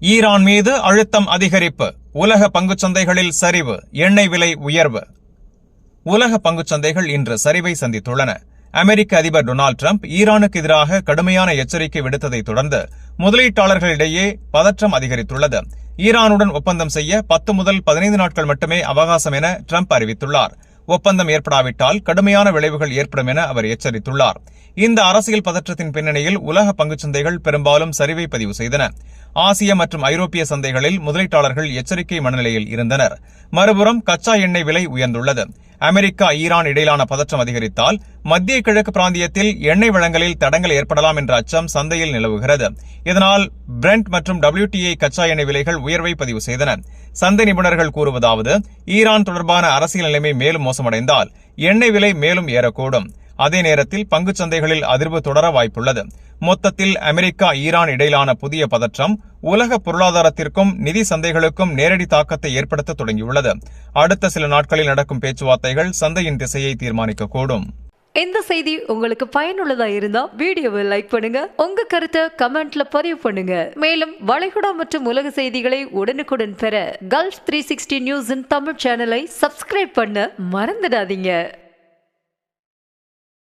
Iran மீது அழுத்தம் அதிகரிப்பு, உலக பங்குச்சந்தைகளில் சரிவு, எண்ணெய் விலை உயர்வு. உலக பங்குச்சந்தைகள் இன்று சரிவை சந்தித்துள்ளன. அமெரிக்க அதிபர் டொனால்டு டிரம்ப் ஈரானுக்கு எதிராக கடுமையான எச்சரிக்கை விடுத்ததை தொடர்ந்து முதலீட்டாளர்களிடையே பதற்றம் அதிகரித்துள்ளது. ஈரானுடன் ஒப்பந்தம் செய்ய 10 முதல் 15 நாட்கள் மட்டுமே அவகாசம் என டிரம்ப் அறிவித்துள்ளார். ஒப்பந்தம் ஏற்படாவிட்டால் கடுமையான விளைவுகள் ஏற்படும் என அவர் எச்சரித்துள்ளார். இந்த அரசியல் பதற்றத்தின் பின்னணியில் உலக பங்குச்சந்தைகள் பெரும்பாலும் சரிவை பதிவு செய்தன. ஆசிய மற்றும் ஐரோப்பிய சந்தைகளில் முதலீட்டாளர்கள் எச்சரிக்கை மனநிலையில் இருந்தனர். மறுபுறம் கச்சா எண்ணெய் விலை உயர்ந்துள்ளது. அமெரிக்கா ஈரான் இடையிலான பதற்றம் அதிகரித்தால் மத்திய கிழக்கு பிராந்தியத்தில் எண்ணெய் வழங்கலில் தடங்கள் ஏற்படலாம் என்ற அச்சம் சந்தையில் நிலவுகிறது. இதனால் பிரெண்ட் மற்றும் WTI கச்சா எண்ணெய் விலைகள் உயர்வை பதிவு செய்தன. சந்தை நிபுணர்கள் கூறுவதாவது, ஈரான் தொடர்பான அரசியல் நிலைமை மேலும் மோசமடைந்தால் எண்ணெய் விலை மேலும் ஏறக்கூடும். அதே நேரத்தில் பங்குச் சந்தைகளில் அதிர்வு தொடர வாய்ப்புள்ளது. மொத்தத்தில் அமெரிக்கா ஈரான் இடையிலான புதிய பதற்றம் உலக பொருளாதாரத்திற்கும் நிதி சந்தைகளுக்கும் நேரடி தாக்கத்தை ஏற்படுத்த தொடங்கியுள்ளது. அடுத்த சில நாட்களில் நடக்கும் பேச்சுவார்த்தைகள் சந்தையின் திசையை தீர்மானிக்கக்கூடும். இந்த செய்தி உங்களுக்கு பயனுள்ளதா இருந்தா வீடியோவை லைக் பண்ணுங்க, உங்க கருத்தை கமெண்ட்ல பதிவு பண்ணுங்க. மேலும் வளைகுடா மற்றும் உலக செய்திகளை உடனுக்குடன் பெற Gulf 360 நியூஸின் தமிழ் சேனலை சப்ஸ்கிரைப் பண்ண மறந்துடாதீங்க.